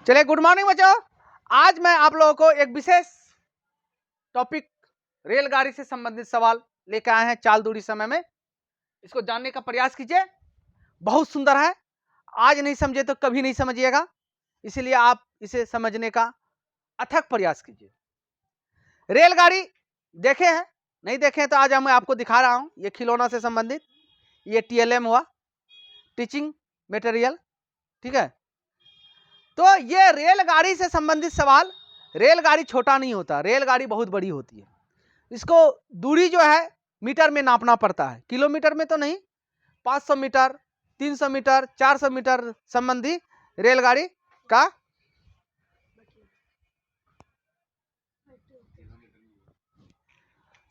चलिए, good morning बच्चों। आज मैं आप लोगों को एक विशेष टॉपिक रेलगाड़ी से संबंधित सवाल लेकर आए हैं। चाल दूरी समय में इसको जानने का प्रयास कीजिए। बहुत सुंदर है। आज नहीं समझे तो कभी नहीं समझिएगा, इसलिए आप इसे समझने का अथक प्रयास कीजिए। रेलगाड़ी देखे हैं, नहीं देखे हैं तो आज मैं आपको दिखा रहा हूं। ये खिलौना से संबंधित, ये TLM हुआ, टीचिंग मटेरियल, ठीक है। तो ये रेलगाड़ी से संबंधित सवाल। रेलगाड़ी छोटा नहीं होता, रेलगाड़ी बहुत बड़ी होती है। इसको दूरी जो है मीटर में नापना पड़ता है, किलोमीटर में तो नहीं। 500 मीटर, 300 मीटर, 400 मीटर संबंधी रेलगाड़ी का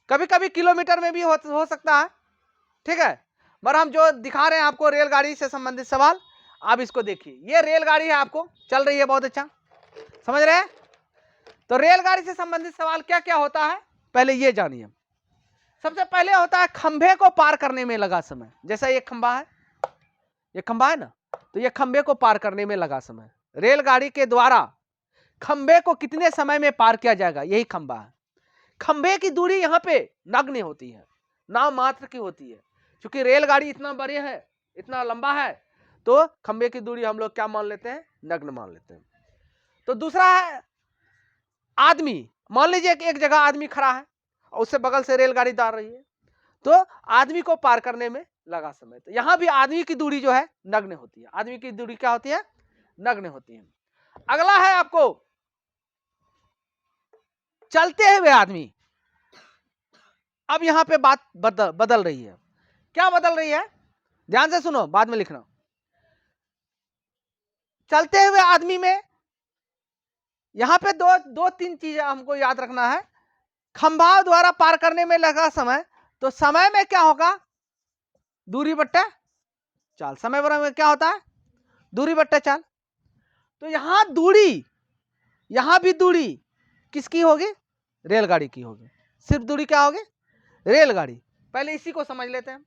कभी कभी किलोमीटर में भी हो सकता है, ठीक है। पर हम जो दिखा रहे हैं आपको रेलगाड़ी से संबंधित सवाल, आप इसको देखिए। ये रेलगाड़ी है, आपको चल रही है, बहुत अच्छा समझ रहे हैं। तो रेलगाड़ी से संबंधित सवाल क्या क्या होता है पहले ये जानिए। सबसे पहले होता है खंभे को पार करने में लगा समय। जैसा ये खंभा है, ये खंभा है ना, तो ये खंभे को पार करने में लगा समय। रेलगाड़ी के द्वारा खंभे को कितने समय में पार किया जाएगा, यही खंभा है। खंभे की दूरी यहाँ पे नगण्य होती है, नाम मात्र की होती है। क्योंकि रेलगाड़ी इतना बड़ी है, इतना लंबा है, तो खंभे की दूरी हम लोग क्या मान लेते हैं, नग्न मान लेते हैं। तो दूसरा है आदमी। मान लीजिए कि एक जगह आदमी खड़ा है और उससे बगल से रेलगाड़ी दार रही है, तो आदमी को पार करने में लगा समय। तो यहां भी आदमी की दूरी जो है नग्न होती है। आदमी की दूरी क्या होती है, नग्न होती है। अगला है आपको चलते हुए आदमी। अब यहां पे बात बदल रही है। क्या बदल रही है, ध्यान से सुनो, बाद में लिखना। चलते हुए आदमी में यहां पे दो तीन चीजें हमको याद रखना है। खंभा द्वारा पार करने में लगा समय, तो समय में क्या होगा, दूरी बट्टा चाल। समय बराबर में क्या होता है, दूरी बट्टा चाल। तो यहां दूरी, यहां भी दूरी किसकी होगी, रेलगाड़ी की होगी। सिर्फ दूरी क्या होगी, रेलगाड़ी। पहले इसी को समझ लेते हैं।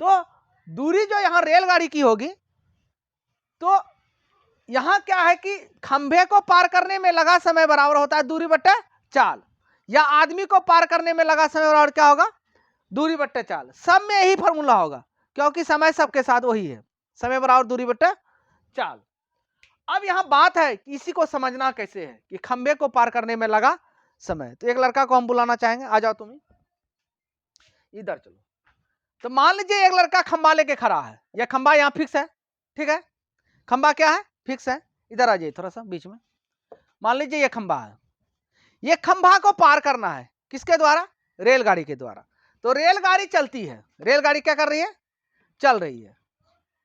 तो दूरी जो यहां रेलगाड़ी की होगी, तो यहां क्या है कि खंभे को पार करने में लगा समय बराबर होता है दूरी बट्टा चाल, या आदमी को पार करने में लगा समय बराबर क्या होगा, दूरी बट्टा चाल। सब में यही फॉर्मूला होगा, क्योंकि समय सबके साथ वही है, समय बराबर दूरी बट्टा चाल। अब यहां बात है कि इसी को समझना कैसे है कि खंभे को पार करने में लगा समय। तो एक लड़का को हम बुलाना चाहेंगे, आ जाओ तुम इधर चलो। तो मान लीजिए एक लड़का खंभा लेके खड़ा है। यह खंभा यहां फिक्स है, ठीक है। खंभा क्या है, फिक्स है। इधर आ जाइए थोड़ा सा बीच में। मान लीजिए ये खंभा है, ये खंभा को पार करना है किसके द्वारा, रेलगाड़ी के द्वारा। तो रेलगाड़ी चलती है, रेलगाड़ी क्या कर रही है, चल रही है।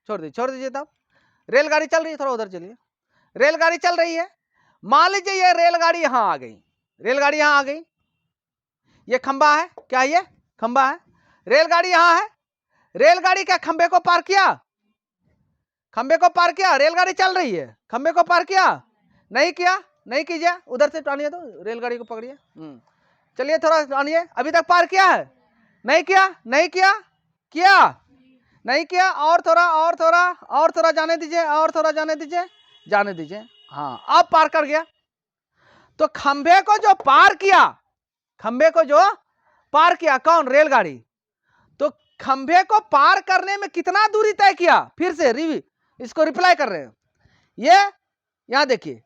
छोड़ दीजिए तब, रेलगाड़ी चल रही है, थोड़ा उधर चलिए। रेलगाड़ी चल रही है। मान लीजिए ये रेलगाड़ी यहां आ गई, रेलगाड़ी यहां आ गई। ये खंभा है, क्या ये खंभा है, रेलगाड़ी यहां है। रेलगाड़ी क्या खंभे को पार किया, खंभे को पार किया, रेलगाड़ी चल रही है, खंभे को पार किया, नहीं किया, नहीं कीजिए। उधर से टानिए, तो रेलगाड़ी को पकड़िए। चलिए थोड़ा टानिए। अभी तक पार किया है, नहीं किया, नहीं किया, किया, नहीं किया। और थोड़ा, और थोड़ा, और थोड़ा जाने दीजिए, और थोड़ा जाने दीजिए, जाने दीजिए। हाँ, अब पार कर गया। तो खंभे को जो पार किया, खंभे को जो पार किया कौन, रेलगाड़ी। तो खंभे को पार करने में कितना दूरी तय किया, फिर से इसको रिप्लाई कर रहे हैं। ये यहां देखिए,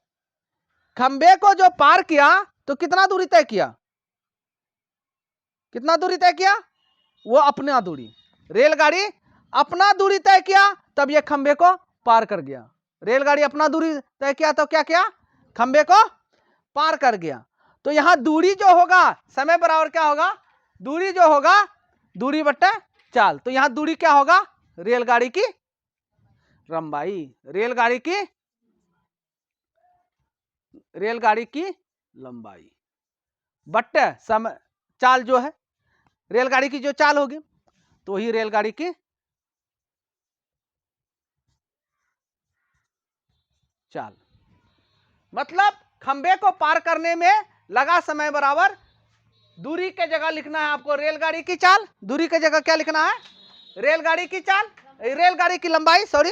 खंभे को जो पार किया तो कितना दूरी तय किया, कितना दूरी तय किया, वो अपना दूरी, रेलगाड़ी अपना दूरी तय किया, तब ये खंभे को पार कर गया। रेलगाड़ी अपना दूरी तय किया तो क्या किया, खंभे को पार कर गया। तो यहां दूरी जो होगा, समय बराबर क्या होगा, दूरी जो होगा दूरी बट्टा चाल। तो यहां दूरी क्या होगा, रेलगाड़ी की लंबाई, रेलगाड़ी की लंबाई बट्टे समय चाल जो है, रेलगाड़ी की जो चाल होगी तो ही रेलगाड़ी की चाल। मतलब खंभे को पार करने में लगा समय बराबर दूरी के जगह लिखना है आपको रेलगाड़ी की चाल। दूरी के जगह क्या लिखना है, रेलगाड़ी की चाल, रेलगाड़ी की लंबाई, सॉरी।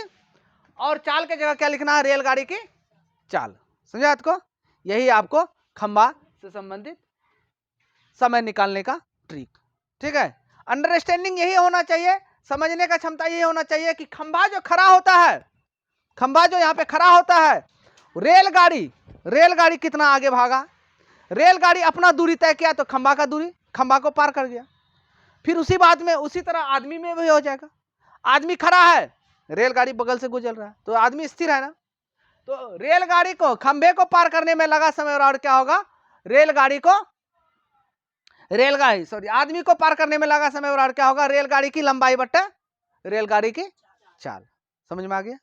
और चाल के जगह क्या लिखना है, रेलगाड़ी की चाल। समझा आपको? यही आपको खंभा से संबंधित समय निकालने का ट्रिक, ठीक है। अंडरस्टैंडिंग यही होना चाहिए, समझने का क्षमता यही होना चाहिए कि खंभा जो खड़ा होता है, खंभा जो यहाँ पे खड़ा होता है, रेलगाड़ी कितना आगे भागा, रेलगाड़ी अपना दूरी तय किया तो खंभा का दूरी, खंभा को पार कर गया। फिर उसी बात में उसी तरह आदमी में भी हो जाएगा। आदमी खड़ा है, रेलगाड़ी बगल से गुजर रहा है तो आदमी स्थिर है ना, तो रेलगाड़ी को खंभे को पार करने में लगा समय और क्या होगा, आदमी को पार करने में लगा समय और क्या होगा, रेलगाड़ी की लंबाई बट्टा रेलगाड़ी की चाल। समझ में आ गया?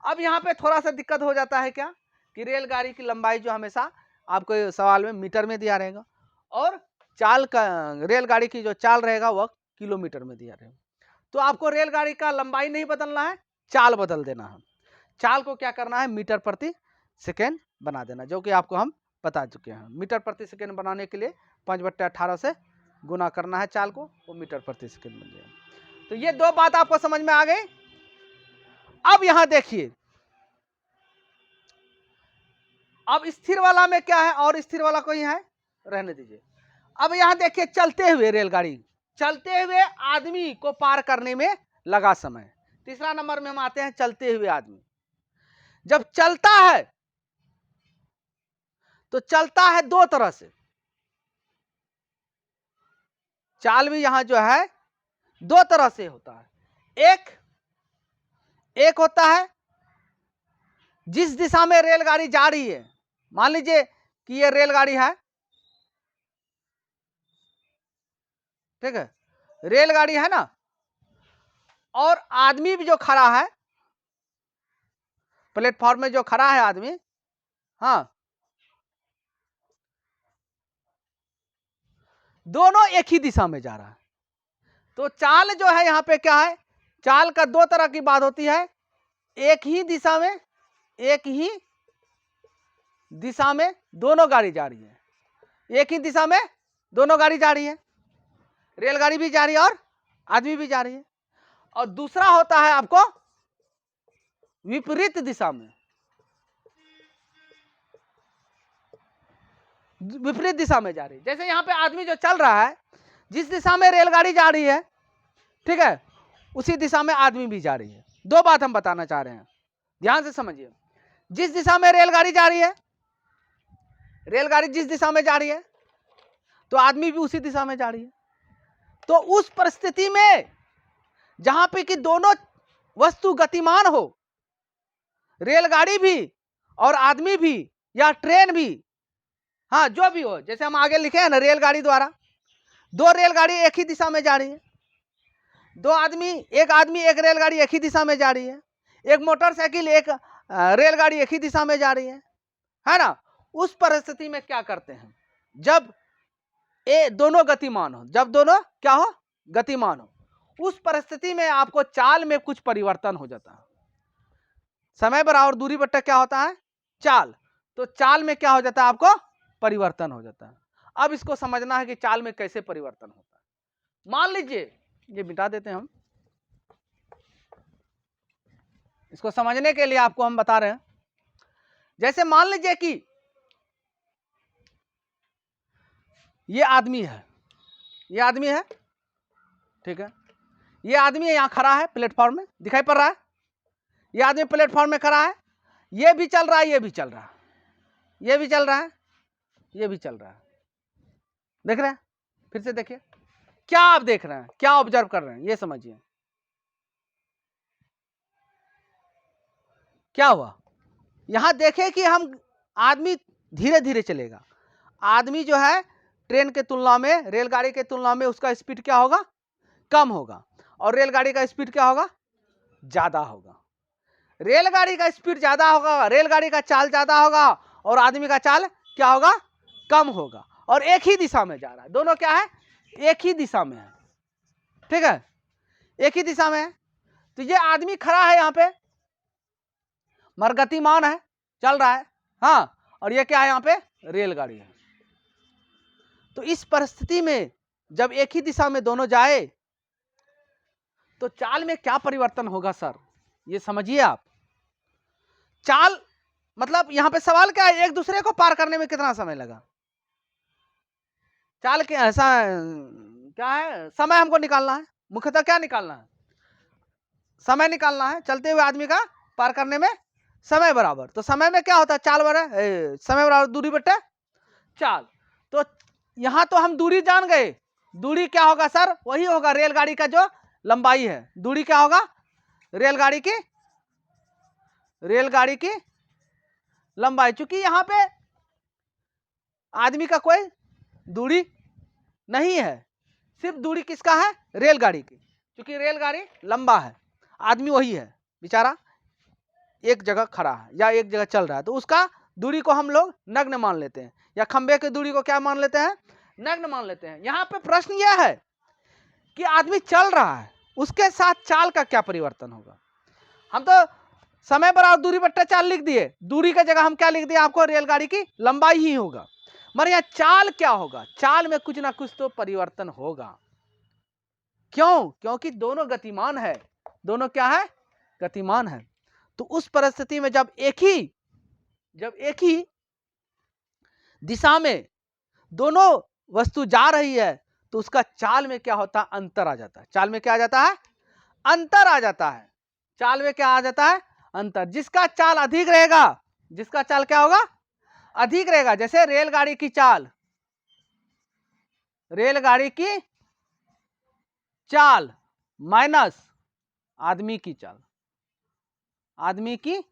अब यहाँ पे थोड़ा सा दिक्कत हो जाता है क्या, कि रेलगाड़ी की लंबाई जो हमेशा आपको सवाल में मीटर में दिया रहेगा और चाल का, रेलगाड़ी की जो चाल रहेगा वह किलोमीटर में दिया रहेगा। तो आपको रेलगाड़ी का लंबाई नहीं बदलना है, चाल बदल देना है। चाल को क्या करना है, मीटर प्रति सेकेंड बना देना, जो कि आपको हम बता चुके हैं। मीटर प्रति सेकेंड बनाने के लिए 5/18 से गुना करना है चाल को, वो मीटर प्रति सेकेंड बन जाएगा। तो ये दो बात आपको समझ में आ गई। अब यहां देखिए, अब स्थिर वाला में क्या है और स्थिर वाला कोई है, रहने दीजिए। अब यहां देखिए, चलते हुए रेलगाड़ी, चलते हुए आदमी को पार करने में लगा समय। तीसरा नंबर में हम आते हैं, चलते हुए आदमी जब चलता है तो चलता है दो तरह से। चाल भी यहां जो है दो तरह से होता है। एक होता है जिस दिशा में रेलगाड़ी जा रही है, मान लीजिए कि ये रेलगाड़ी है, ठीक है, रेलगाड़ी है ना, और आदमी भी जो खड़ा है प्लेटफॉर्म में, जो खड़ा है आदमी, हाँ, दोनों एक ही दिशा में जा रहा है। तो चाल जो है यहां पे क्या है, चाल का दो तरह की बात होती है। एक ही दिशा में दोनों गाड़ी जा रही है, एक ही दिशा में दोनों गाड़ी जा रही है, रेलगाड़ी भी जा रही है और आदमी भी जा रही है। और दूसरा होता है आपको विपरीत दिशा में, विपरीत दिशा में जा रही है। जैसे यहां पे आदमी जो चल रहा है, जिस दिशा में रेलगाड़ी जा रही है, ठीक है, उसी दिशा में आदमी भी जा रही है। दो बात हम बताना चाह रहे हैं, ध्यान से समझिए। जिस दिशा में रेलगाड़ी जा रही है, रेलगाड़ी जिस दिशा में जा रही है तो आदमी भी उसी दिशा में जा रही है। तो उस परिस्थिति में जहां पे कि दोनों वस्तु गतिमान हो, रेलगाड़ी भी और आदमी भी या ट्रेन भी, हाँ जो भी हो, जैसे हम आगे लिखे हैं ना, रेलगाड़ी द्वारा दो रेलगाड़ी एक ही दिशा में जा रही है, एक आदमी एक रेलगाड़ी एक ही दिशा में जा रही है, एक मोटरसाइकिल एक रेलगाड़ी एक ही दिशा में जा रही है ना। उस परिस्थिति में क्या करते हैं, जब दोनों गतिमान हो, जब दोनों क्या हो, गतिमान हो, उस परिस्थिति में आपको चाल में कुछ परिवर्तन हो जाता है। समय बराबर दूरी बट्टा क्या होता है, चाल। तो चाल में क्या हो जाता है, आपको परिवर्तन हो जाता है। अब इसको समझना है कि चाल में कैसे परिवर्तन होता है। मान लीजिए, ये मिटा देते हैं हम, इसको समझने के लिए आपको हम बता रहे हैं। जैसे मान लीजिए कि ये आदमी है, ये आदमी है, ठीक है, ये आदमी यहां खड़ा है प्लेटफॉर्म में, दिखाई पड़ रहा है, ये आदमी प्लेटफॉर्म में खड़ा है, ये भी चल रहा है, ये भी चल रहा है, ये भी चल रहा है, ये भी चल रहा है, देख रहे हैं? फिर से देखिए, क्या आप देख रहे हैं, क्या ऑब्जर्व कर रहे हैं, ये समझिए। क्या हुआ, यहां देखें कि हम आदमी धीरे धीरे चलेगा, आदमी जो है ट्रेन के तुलना में, रेलगाड़ी के तुलना में उसका स्पीड क्या होगा, कम होगा, और रेलगाड़ी का स्पीड क्या होगा, ज्यादा होगा। रेलगाड़ी का स्पीड ज्यादा होगा, रेलगाड़ी का चाल ज्यादा होगा, और आदमी का चाल क्या होगा, कम होगा, और एक ही दिशा में जा रहा है। दोनों क्या है, एक ही दिशा में है, ठीक है, एक ही दिशा में है। तो ये आदमी खड़ा है यहां पे, मगर गतिमान है, चल रहा है, हाँ, और ये क्या है, यहां पे रेलगाड़ी है। तो इस परिस्थिति में जब एक ही दिशा में दोनों जाए तो चाल में क्या परिवर्तन होगा सर, ये समझिए आप। चाल मतलब यहां पे सवाल क्या है, एक दूसरे को पार करने में कितना समय लगा। चाल के ऐसा क्या है, समय हमको निकालना है, मुख्यतः क्या निकालना है, समय निकालना है। चलते हुए आदमी का पार करने में समय बराबर, तो समय में क्या होता है, चाल बराबर समय बराबर दूरी बटे चाल। तो यहां तो हम दूरी जान गए, दूरी क्या होगा सर, वही होगा रेलगाड़ी का जो लंबाई है। दूरी क्या होगा, रेलगाड़ी की लंबाई। चूंकि यहां पे आदमी का कोई दूरी नहीं है, सिर्फ दूरी किसका है, रेलगाड़ी की। क्योंकि रेलगाड़ी लंबा है, आदमी वही है बेचारा एक जगह खड़ा है या एक जगह चल रहा है, तो उसका दूरी को हम लोग नग्न मान लेते हैं, या खंबे की दूरी को क्या मान लेते हैं, नग्न मान लेते हैं। यहां पे प्रश्न यह है कि आदमी चल रहा है, उसके साथ चाल का क्या परिवर्तन होगा। हम तो समय बराबर दूरी बट्टा चाल लिख दिए, दूरी का जगह हम क्या लिख दिए आपको, रेलगाड़ी की लंबाई ही होगा। मगर यहां चाल क्या होगा, चाल में कुछ ना कुछ तो परिवर्तन होगा। क्यों, क्योंकि दोनों गतिमान है, दोनों क्या है, गतिमान है। तो उस परिस्थिति में जब एक ही दिशा में दोनों वस्तु जा रही है, तो उसका चाल में क्या होता है, अंतर आ जाता है। चाल में क्या आ जाता है, अंतर आ जाता है। चाल में क्या आ जाता है, अंतर। जिसका चाल अधिक रहेगा, जिसका चाल क्या होगा, अधिक रहेगा। जैसे रेलगाड़ी की चाल, रेलगाड़ी की चाल माइनस आदमी की चाल, आदमी की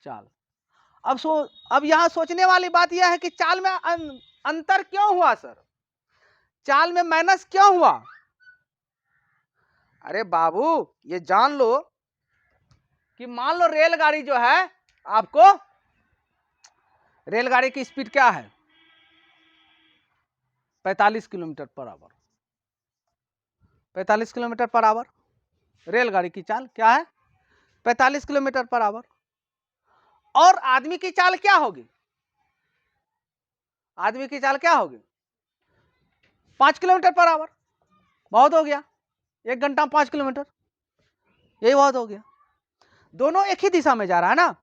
चाल। अब यहां सोचने वाली बात यह है कि चाल में अंतर क्यों हुआ सर, चाल में माइनस क्यों हुआ। अरे बाबू ये जान लो कि मान लो रेलगाड़ी जो है, आपको रेलगाड़ी की स्पीड क्या है, 45 kilometre per hour, 45 kilometre per hour. रेलगाड़ी की चाल क्या है, 45 किलोमीटर पर आवर। और आदमी की चाल क्या होगी, आदमी की चाल क्या होगी, 5 किलोमीटर पर आवर। बहुत हो गया, 1 घंटा में 5 किलोमीटर, यही बहुत हो गया। दोनों एक ही दिशा में जा रहा है ना,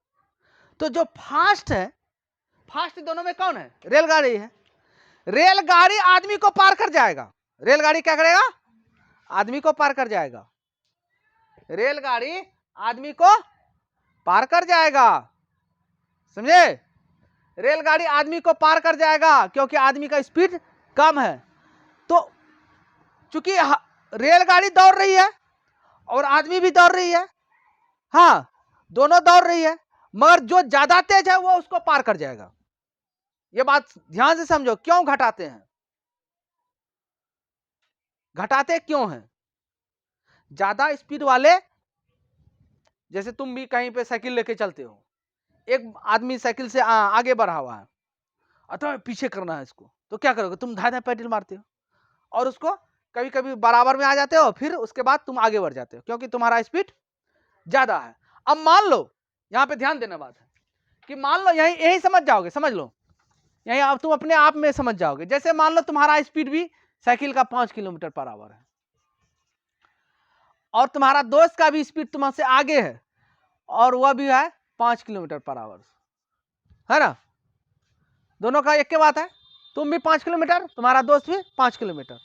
तो जो फास्ट है, फास्ट दोनों में कौन है, रेलगाड़ी है। रेलगाड़ी आदमी को पार कर जाएगा, रेलगाड़ी क्या करेगा, आदमी को पार कर जाएगा, रेलगाड़ी आदमी को पार कर जाएगा, समझे। रेलगाड़ी आदमी को पार कर जाएगा क्योंकि आदमी का स्पीड कम है। तो चूंकि रेलगाड़ी दौड़ रही है और आदमी भी दौड़ रही है, हाँ दोनों दौड़ रही है, मगर जो ज्यादा तेज है वो उसको पार कर जाएगा। ये बात ध्यान से समझो, क्यों घटाते हैं, घटाते क्यों हैं। ज्यादा स्पीड वाले, जैसे तुम भी कहीं पे साइकिल लेके चलते हो, एक आदमी साइकिल से आगे बढ़ा हुआ है, अतः पीछे करना है इसको, तो क्या करोगे, तुम धाए धाए पैडल मारते हो और उसको कभी कभी बराबर में आ जाते हो, फिर उसके बाद तुम आगे बढ़ जाते हो क्योंकि तुम्हारा स्पीड ज्यादा है। अब मान लो, यहां पे ध्यान देना बात है कि मान लो यही समझ जाओगे, समझ लो यही, अब तुम अपने आप में समझ जाओगे। जैसे मान लो तुम्हारा स्पीड भी साइकिल का 5 किलोमीटर पर आवर है, और तुम्हारा दोस्त का भी स्पीड तुमसे आगे है और वह भी है 5 किलोमीटर पर आवर, है ना। दोनों का एक के बात है, तुम भी 5 किलोमीटर, तुम्हारा दोस्त भी 5 किलोमीटर,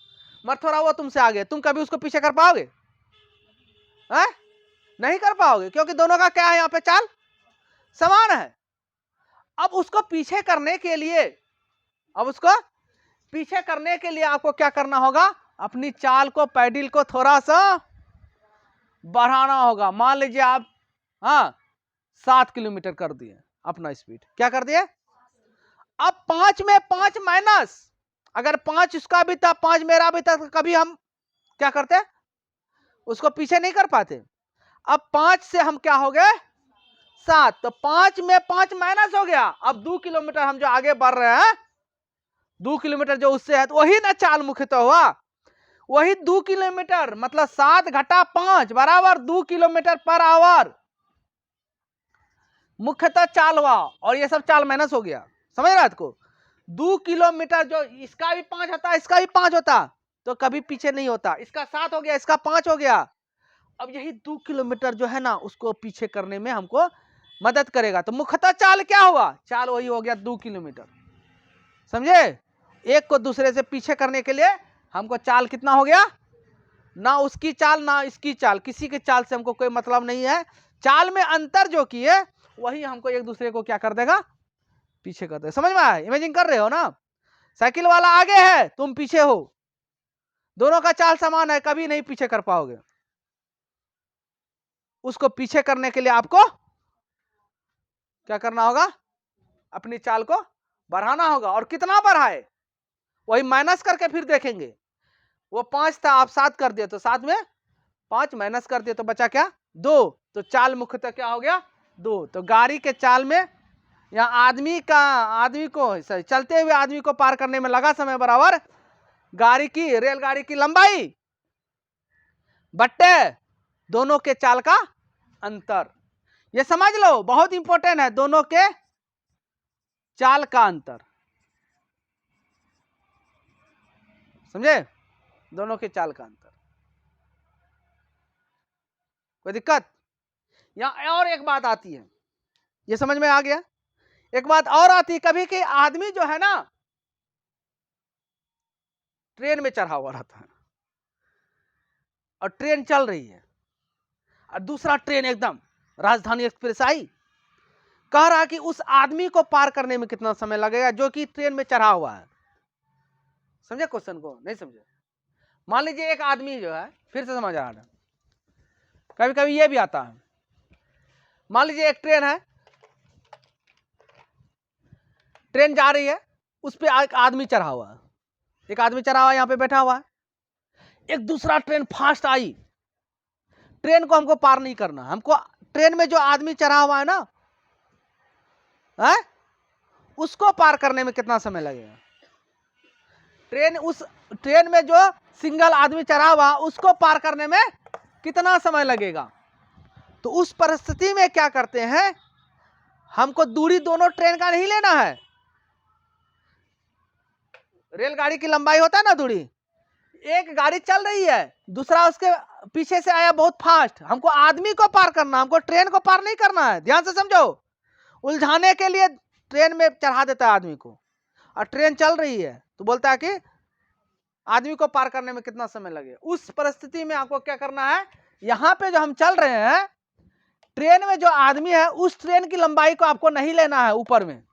मगर थोड़ा वो तुमसे आगे, तुम कभी उसको पीछे कर पाओगे, है? नहीं कर पाओगे, क्योंकि दोनों का क्या है, यहां पे चाल समान है। अब उसको पीछे करने के लिए, अब उसको पीछे करने के लिए आपको क्या करना होगा, अपनी चाल को, पैडल को थोड़ा सा बढ़ाना होगा। मान लीजिए आप 7 किलोमीटर कर दिए अपना स्पीड, क्या कर दिए, अब 5 में 5 माइनस, अगर 5 उसका भी था 5 मेरा भी था, तो कभी हम क्या करते, उसको पीछे नहीं कर पाते। अब 5 से हम क्या हो गए, 7, तो 5 में 5 माइनस हो गया। अब 2 किलोमीटर हम जो आगे बढ़ रहे हैं, 2 किलोमीटर जो उससे है, तो वही ना चाल मुख्यतः हुआ, वही 2 किलोमीटर, मतलब 7 घटा 5 बराबर 2 किलोमीटर पर आवर मुख्यतः चाल हुआ, और ये सब चाल माइनस हो गया, समझ रहा है को। 2 किलोमीटर जो इसका भी 5 होता, इसका भी 5 होता, तो कभी पीछे नहीं होता, इसका 7 हो गया, इसका 5 हो गया। अब यही 2 किलोमीटर जो है ना, उसको पीछे करने में हमको मदद करेगा। तो मुख्यतः चाल क्या हुआ, चाल वही हो गया 2 किलोमीटर। समझे, एक को दूसरे से पीछे करने के लिए हमको चाल कितना हो गया, ना उसकी चाल ना इसकी चाल, किसी के चाल से हमको कोई मतलब नहीं है। चाल में अंतर जो किए वही हमको एक दूसरे को क्या कर देगा, पीछे कर देगा। समझ में आया, इमेजिन कर रहे हो ना, साइकिल वाला आगे है तुम पीछे हो, दोनों का चाल समान है, कभी नहीं पीछे कर पाओगे। उसको पीछे करने के लिए आपको क्या करना होगा, अपनी चाल को बढ़ाना होगा। और कितना बढ़ाए वही माइनस करके फिर देखेंगे। वो 5 था, आप 7 कर दिए तो 7 में 5 माइनस कर दिए तो बचा क्या, 2। तो चाल मुख्यतः क्या हो गया, 2। तो गाड़ी के चाल में यहाँ आदमी को चलते हुए आदमी को पार करने में लगा समय बराबर गाड़ी की, रेलगाड़ी की लंबाई बट्टे दोनों के चाल का अंतर। ये समझ लो, बहुत इंपॉर्टेंट है, दोनों के चाल का अंतर। समझे, दोनों के चाल का अंतर। कोई दिक्कत? यहां और एक बात आती है, ये समझ में आ गया। एक बात और आती है, कभी कि आदमी जो है ना ट्रेन में चढ़ा हुआ रहता है और ट्रेन चल रही है, और दूसरा ट्रेन एकदम राजधानी एक्सप्रेस आई, कह रहा कि उस आदमी को पार करने में कितना समय लगेगा जो कि ट्रेन में चढ़ा हुआ है। समझे क्वेश्चन को, नहीं समझे? मान लीजिए एक आदमी जो है, फिर से समझ आ रहा है, कभी कभी ये भी आता है। मान लीजिए एक ट्रेन है, ट्रेन जा रही है, उस पर एक आदमी चढ़ा हुआ है, एक आदमी चढ़ा हुआ है, यहां पे बैठा हुआ है। एक दूसरा ट्रेन फास्ट आई, ट्रेन को हमको पार नहीं करना, हमको ट्रेन में जो आदमी चढ़ा हुआ है ना है उसको पार करने में कितना समय लगेगा। उस ट्रेन में जो सिंगल आदमी चढ़ा हुआ उसको पार करने में कितना समय लगेगा। तो उस परिस्थिति में क्या करते हैं, हमको दूरी दोनों ट्रेन का नहीं लेना है। रेलगाड़ी की लंबाई होता है ना दूरी, एक गाड़ी चल रही है, दूसरा उसके पीछे से आया बहुत फास्ट, हमको आदमी को पार करना, हमको ट्रेन को पार नहीं करना है। ध्यान से समझो, उलझाने के लिए ट्रेन में चढ़ा देता है आदमी को, और ट्रेन चल रही है तो बोलता है कि आदमी को पार करने में कितना समय लगेगा। उस परिस्थिति में आपको क्या करना है, यहां पे जो हम चल रहे हैं ट्रेन में जो आदमी है उस ट्रेन की लंबाई को आपको नहीं लेना है ऊपर में,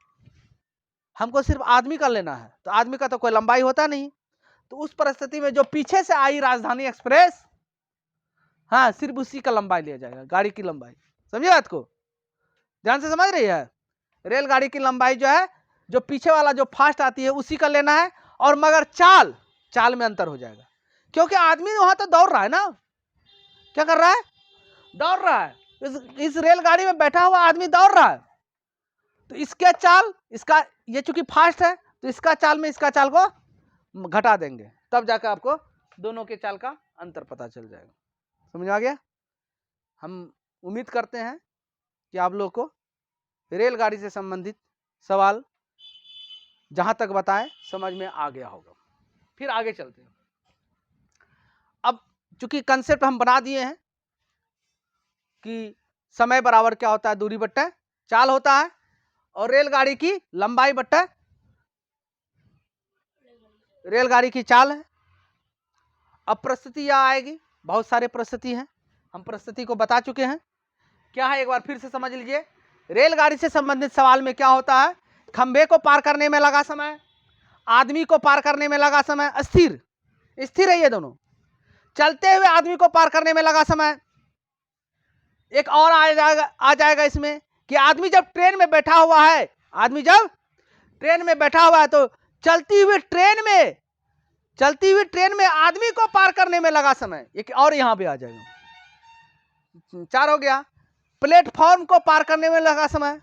हमको सिर्फ आदमी का लेना है। तो आदमी का तो कोई लंबाई होता नहीं, तो उस परिस्थिति में जो पीछे से आई राजधानी एक्सप्रेस, हाँ सिर्फ उसी का लंबाई लिया जाएगा, गाड़ी की लंबाई। समझिए बात को, ध्यान से समझ रही है। रेलगाड़ी की लंबाई जो है, जो पीछे वाला जो फास्ट आती है उसी का लेना है, और मगर चाल में अंतर हो जाएगा, क्योंकि आदमी वहां तो दौड़ रहा है ना, क्या कर रहा है, दौड़ रहा है। इस रेलगाड़ी में बैठा हुआ आदमी दौड़ रहा है, तो इसके चाल, इसका ये चूंकि फास्ट है तो इसका चाल में इसका चाल को घटा देंगे, तब जाकर आपको दोनों के चाल का अंतर पता चल जाएगा। समझ आ गया? हम उम्मीद करते हैं कि आप लोग को रेलगाड़ी से संबंधित सवाल जहां तक बताएं समझ में आ गया होगा। फिर आगे चलते हैं। अब चूंकि कंसेप्ट हम बना दिए हैं कि समय बराबर क्या होता है, दूरी बट्टा चाल होता है, और रेलगाड़ी की लंबाई बट्टा रेलगाड़ी की चाल है। अब परिस्थिति यह आएगी, बहुत सारे परिस्थिति हैं, हम परिस्थिति को बता चुके हैं। क्या है, एक बार फिर से समझ लीजिए। रेलगाड़ी से संबंधित सवाल में क्या होता है, खंबे को पार करने में लगा समय, आदमी को पार करने में लगा समय, स्थिर है ये दोनों। चलते हुए आदमी को पार करने में लगा समय। एक और आ जाएगा इसमें कि आदमी जब ट्रेन में बैठा हुआ है, आदमी जब ट्रेन में बैठा हुआ है तो चलती हुई ट्रेन में आदमी को पार करने में लगा समय। एक और यहां पे आ जाएगा, 4 हो गया। प्लेटफॉर्म को पार करने में लगा समय,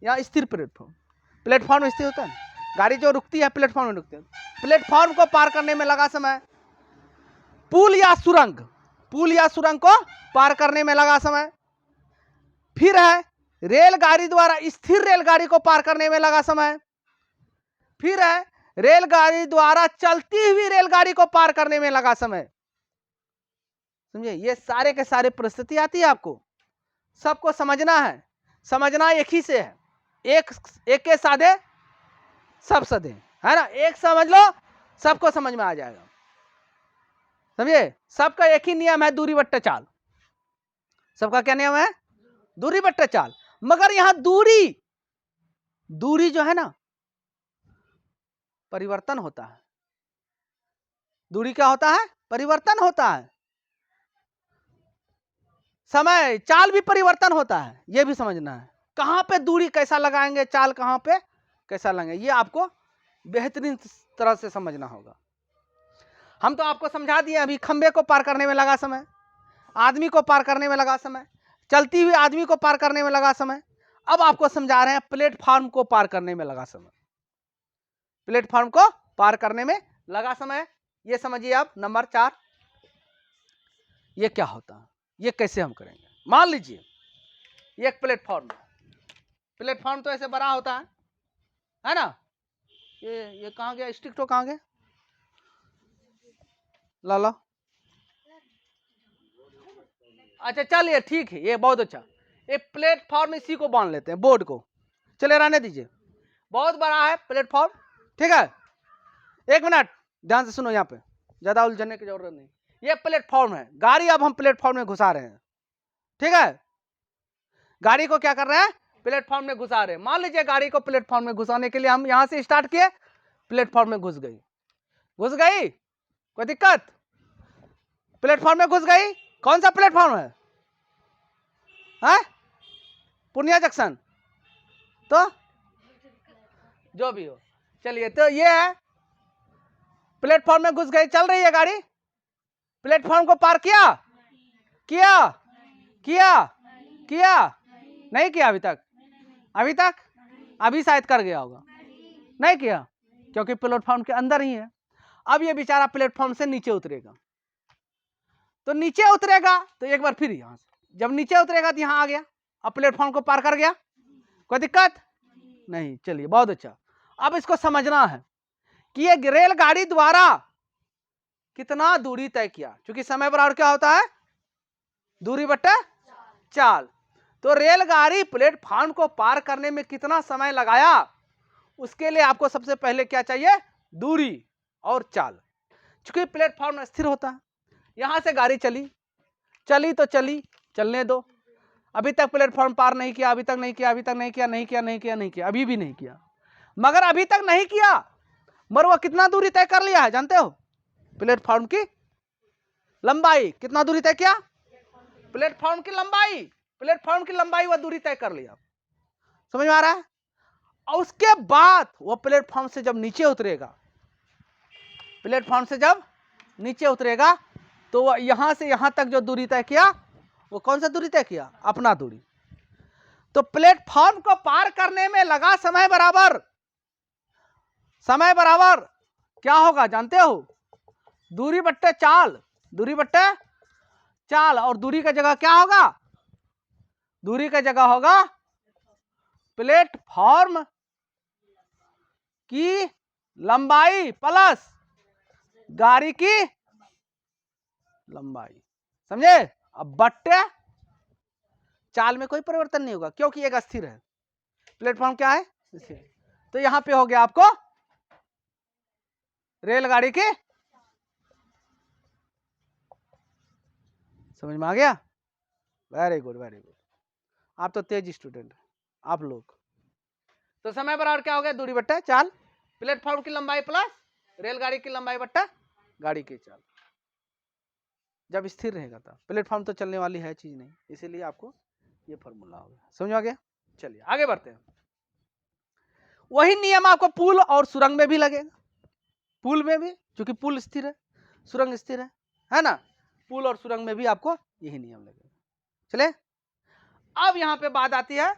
यहां स्थिर प्लेटफॉर्म स्थिर होता है, गाड़ी जो रुकती है प्लेटफॉर्म में रुकती है, प्लेटफॉर्म को पार करने में लगा समय। पुल या सुरंग को पार करने में लगा समय। फिर है रेलगाड़ी द्वारा स्थिर रेलगाड़ी को पार करने में लगा समय। फिर है रेलगाड़ी द्वारा चलती हुई रेलगाड़ी को पार करने में लगा समय। समझे, ये सारे के सारे परिस्थिति आती है, आपको सबको समझना है। समझना एक ही से है, एक के सादे सब सदे, है ना। एक समझ लो सबको समझ में आ जाएगा, समझे। सबका एक ही नियम है, दूरी बट्टे चाल। सबका क्या नियम है? दूरी बट्टे चाल। मगर यहां दूरी जो है ना परिवर्तन होता है। दूरी क्या होता है? परिवर्तन होता है। समय चाल भी परिवर्तन होता है, यह भी समझना है। कहां पे दूरी कैसा लगाएंगे, चाल कहां पे कैसा लगाएंगे, ये आपको बेहतरीन तरह से समझना होगा। हम तो आपको समझा दिए, अभी खंबे को पार करने में लगा समय, आदमी को पार करने में लगा समय, चलती हुई आदमी को पार करने में लगा समय। अब आपको समझा रहे हैं प्लेटफॉर्म को पार करने में लगा समय। प्लेटफॉर्म को पार करने में लगा समय, ये समझिए आप। नंबर 4, ये क्या होता है, ये कैसे हम करेंगे। मान लीजिए ये एक प्लेटफॉर्म है। प्लेटफॉर्म तो ऐसे बड़ा होता है ना। ये कहां गया, स्टिक तो कहां गया, ला। अच्छा चलिए ठीक है, ये बहुत अच्छा। ये प्लेटफॉर्म इसी को बांध लेते हैं, बोर्ड को, चले रहने दीजिए। बहुत बड़ा है प्लेटफॉर्म, ठीक है। एक मिनट ध्यान से सुनो, यहाँ पे ज्यादा उलझने की जरूरत नहीं। ये प्लेटफॉर्म है, गाड़ी अब हम प्लेटफॉर्म में घुसा रहे हैं, ठीक है। गाड़ी को क्या कर रहे हैं, प्लेटफॉर्म में घुसा रहे हैं। मान लीजिए गाड़ी को प्लेटफॉर्म में घुसाने के लिए हम यहां से स्टार्ट किए, प्लेटफॉर्म में घुस गई, कोई दिक्कत, प्लेटफॉर्म में घुस गई। कौन सा प्लेटफॉर्म है? पूर्णिया जंक्शन, तो जो भी हो, चलिए। तो ये है प्लेटफॉर्म में घुस गई, चल रही है गाड़ी, प्लेटफॉर्म को पार किया नहीं किया अभी शायद कर गया होगा, नहीं किया, क्योंकि प्लेटफॉर्म के अंदर ही है। अब ये बेचारा प्लेटफॉर्म से नीचे उतरेगा, तो नीचे उतरेगा तो एक बार फिर यहां से जब नीचे उतरेगा तो यहां आ गया, अब प्लेटफॉर्म को पार कर गया, कोई दिक्कत नहीं। चलिए बहुत अच्छा। अब इसको समझना है कि ये रेलगाड़ी द्वारा कितना दूरी तय किया, क्योंकि समय बराबर क्या होता है, दूरी बट्टे चाल। तो रेलगाड़ी प्लेटफॉर्म को पार करने में कितना समय लगाया, उसके लिए आपको सबसे पहले क्या चाहिए, दूरी और चाल। क्योंकि प्लेटफॉर्म स्थिर होता है, यहां से गाड़ी चली तो चली, चलने दो। अभी तक प्लेटफॉर्म पार नहीं किया, अभी भी नहीं किया, अभी भी नहीं किया। मगर अभी तक नहीं किया, मगर वो कितना दूरी तय कर लिया है जानते हो? प्लेटफॉर्म की लंबाई कितना दूरी तय किया, प्लेटफॉर्म की लंबाई वह दूरी तय कर लिया। समझ में आ रहा है? और उसके बाद वो प्लेटफॉर्म से जब नीचे उतरेगा, तो वह यहां से यहां तक जो दूरी तय किया, वो कौन सा दूरी तय किया, अपना दूरी। तो प्लेटफॉर्म को पार करने में लगा समय बराबर क्या होगा जानते हो, दूरी बट्टे चाल। और दूरी का जगह क्या होगा, दूरी का जगह होगा प्लेटफॉर्म की लंबाई प्लस गाड़ी की लंबाई, समझे। अब बट्टे चाल में कोई परिवर्तन नहीं होगा, क्योंकि एक अस्थिर है, प्लेटफॉर्म क्या है, स्थिर। तो यहां पे हो गया आपको रेलगाड़ी की, समझ में आ गया। वेरी गुड, आप तो तेज स्टूडेंट हैं आप लोग। तो समय बराबर क्या हो गया, दूरी बट्टे चाल, प्लेटफॉर्म की लंबाई प्लस रेलगाड़ी की लंबाई बट्टा गाड़ी की चाल। जब स्थिर रहेगा तब, प्लेटफॉर्म तो चलने वाली है चीज नहीं, इसीलिए आपको ये फॉर्मूला होगा। समझ आ गया। चलिए आगे बढ़ते हैं। वही नियम आपको पुल और सुरंग में भी लगेगा। पुल में भी, क्योंकि पुल स्थिर है, सुरंग स्थिर है ना, पुल और सुरंग में भी आपको यही नियम लगेगा। चले, अब यहां पे बात आती है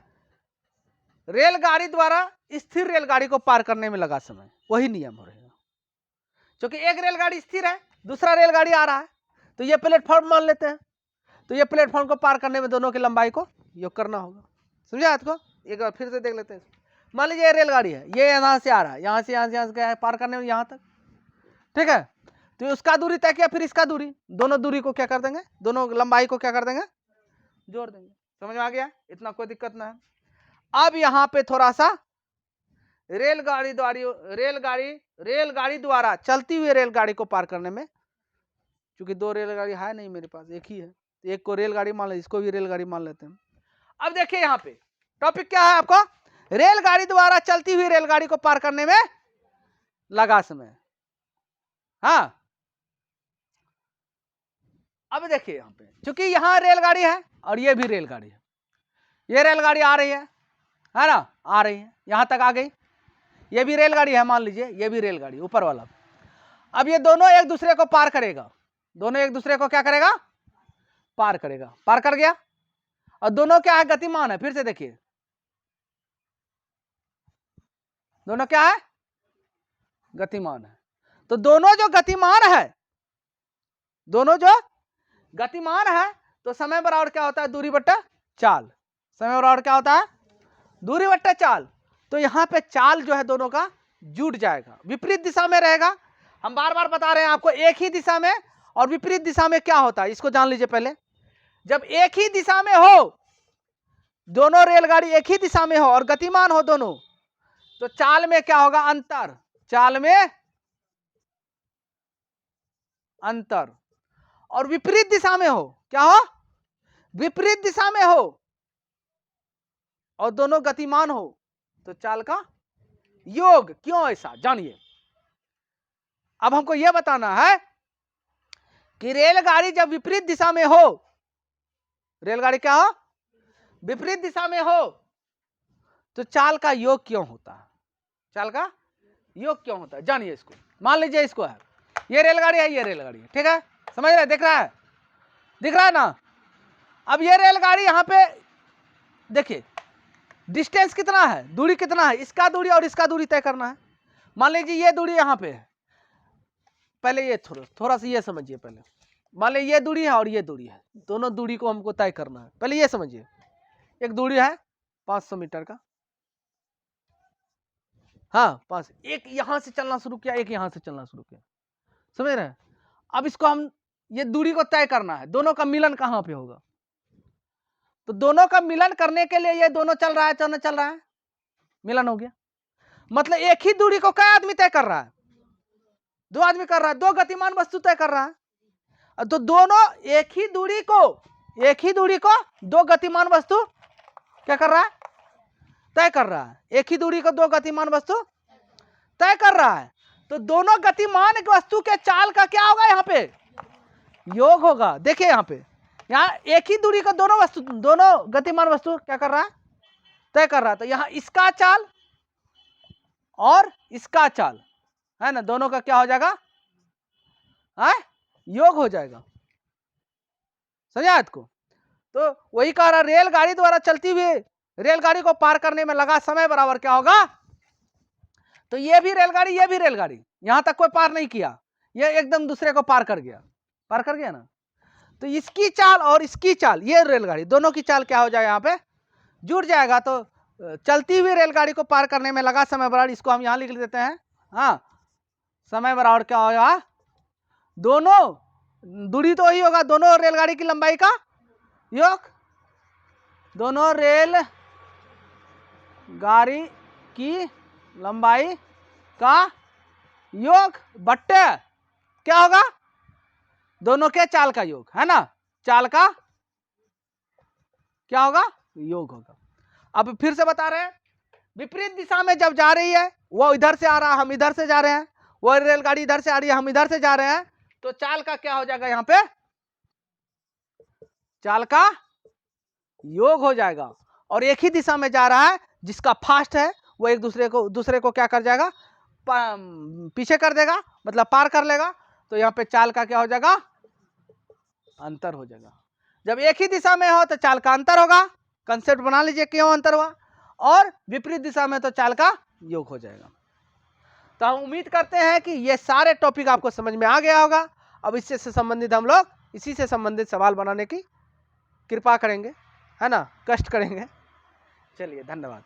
रेलगाड़ी द्वारा स्थिर रेलगाड़ी को पार करने में लगा समय, वही नियम हो रहेगा। क्योंकि एक रेलगाड़ी स्थिर है, दूसरा रेलगाड़ी आ रहा है, तो ये प्लेटफॉर्म मान लेते हैं, तो ये प्लेटफॉर्म को पार करने में दोनों की लंबाई को योग करना होगा। समझा आपको? एक बार फिर से देख लेते हैं। मान लीजिए ये रेलगाड़ी है, ये यहां से आ रहा है, यहां से गया है पार करने में यहां तक, ठीक है। तो उसका दूरी तय किया, फिर इसका दूरी, दोनों दूरी को क्या कर देंगे, दोनों लंबाई को क्या कर देंगे, जोड़ देंगे। समझ में आ गया? इतना कोई दिक्कत ना है। अब यहां पे थोड़ा सा रेलगाड़ी द्वारा चलती हुई रेलगाड़ी को पार करने में, क्योंकि दो रेलगाड़ी है नहीं मेरे पास, एक ही है, एक को रेलगाड़ी मान ले, इसको भी रेलगाड़ी मान लेते हैं। अब देखिए यहां पे टॉपिक क्या है आपको, रेलगाड़ी द्वारा चलती हुई रेलगाड़ी को पार करने में लगा समय। हाँ, अब देखिए यहां पे, क्योंकि यहां रेलगाड़ी है और ये भी रेलगाड़ी है, ये रेलगाड़ी आ रही है ना, आ रही है, यहां तक आ गई, ये भी रेलगाड़ी है, मान लीजिए ये भी रेलगाड़ी ऊपर वाला। अब ये दोनों एक दूसरे को पार करेगा, दोनों एक दूसरे को क्या करेगा, पार करेगा, पार कर गया, और दोनों क्या है, गतिमान है। फिर से देखिए, दोनों क्या है, गतिमान है। तो दोनों जो गतिमान है, दोनों जो गतिमान है, तो समय बराबर क्या होता है, दूरी बट्टा चाल। समय बराबर क्या होता है, दूरी बट्टा चाल। तो यहां पे चाल जो है दोनों का जुड़ जाएगा, विपरीत दिशा में रहेगा। हम बार बार बता रहे हैं आपको, एक ही दिशा में और विपरीत दिशा में क्या होता है, इसको जान लीजिए पहले। जब एक ही दिशा में हो, दोनों रेलगाड़ी एक ही दिशा में हो और गतिमान हो दोनों, तो चाल में क्या होगा, अंतर, चाल में अंतर। और विपरीत दिशा में हो, क्या हो, विपरीत दिशा में हो और दोनों गतिमान हो, तो चाल का योग। क्यों ऐसा, जानिए। अब हमको यह बताना है कि रेलगाड़ी जब विपरीत दिशा में हो, रेलगाड़ी क्या हो, विपरीत दिशा में हो, तो चाल का योग क्यों होता है, चाल का योग क्यों होता है, जानिए इसको। मान लीजिए इसको है, ये रेलगाड़ी है, ये रेलगाड़ी है, ठीक है, समझ रहे, दिख रहा है, दिख रहा है ना। अब ये रेलगाड़ी यहां पे देखिए, डिस्टेंस कितना है, दूरी कितना है, इसका दूरी और इसका दूरी तय करना है। मान लीजिए ये दूरी यहां पे है, पहले ये थोड़ा सा ये समझिए पहले। मान लीजिए ये दूरी है और ये दूरी है, दोनों दूरी को हमको तय करना है। पहले ये समझिए, एक दूरी है 500 मीटर का, हाँ 5, एक यहां से चलना शुरू किया, एक यहां से चलना शुरू किया, समझ रहे हैं। अब इसको हम, ये दूरी को तय करना है, दोनों का मिलन कहां पे होगा, तो दोनों का मिलन करने के लिए ये दोनों चल रहा है, चल रहा है, मिलन हो गया। मतलब एक ही दूरी को कई आदमी तय कर रहा है, दो आदमी कर रहा है, दो गतिमान वस्तु तय कर रहा है। तो दोनों एक ही दूरी को दो गतिमान वस्तु क्या कर रहा है, तय कर रहा है, एक ही दूरी को दो गतिमान वस्तु तय कर रहा है। तो दोनों गतिमान वस्तु के चाल का क्या होगा, यहां पे योग होगा। देखिए यहां पे, यहां एक ही दूरी को दोनों गतिमान वस्तु क्या कर रहा है, तय कर रहा है। तो यहां इसका चाल और इसका चाल है ना, दोनों का क्या हो जाएगा, योग हो जाएगा, समझा इसको। तो वही कह रहा, रेलगाड़ी द्वारा चलती हुई रेलगाड़ी को पार करने में लगा समय बराबर क्या होगा, तो ये भी रेलगाड़ी यहां तक कोई पार नहीं किया, ये एकदम दूसरे को पार कर गया ना। तो इसकी चाल और इसकी चाल, ये रेलगाड़ी दोनों की चाल क्या हो जाएगा, यहाँ पे जुड़ जाएगा। तो चलती हुई रेलगाड़ी को पार करने में लगा समय बराबर, इसको हम यहां लिख देते हैं, हाँ, समय बराबर क्या होगा, दोनों दूरी तो वही होगा, दोनों रेलगाड़ी की लंबाई का योग, दोनों रेल गाड़ी की लंबाई का योग बट्टे क्या होगा, दोनों के चाल का योग, है ना, चाल का क्या होगा, योग होगा। अब फिर से बता रहे हैं, विपरीत दिशा में जब जा रही है, वो इधर से आ रहा है, हम इधर से जा रहे हैं, वो रेलगाड़ी इधर से आ रही है, हम इधर से जा रहे हैं, तो चाल का क्या हो जाएगा, यहां पे चाल का योग हो जाएगा। और एक ही दिशा में जा रहा है, जिसका फास्ट है वो एक दूसरे को क्या कर जाएगा, पीछे कर देगा, मतलब पार कर लेगा। तो यहाँ पे चाल का क्या हो जाएगा, अंतर हो जाएगा। जब एक ही दिशा में हो तो चाल का अंतर होगा, कंसेप्ट बना लीजिए क्यों अंतर हुआ, और विपरीत दिशा में तो चाल का योग हो जाएगा। तो हम उम्मीद करते हैं कि ये सारे टॉपिक आपको समझ में आ गया होगा। अब इससे संबंधित हम लोग इसी से संबंधित सवाल बनाने की कृपा करेंगे, है ना, कष्ट करेंगे। चलिए, धन्यवाद।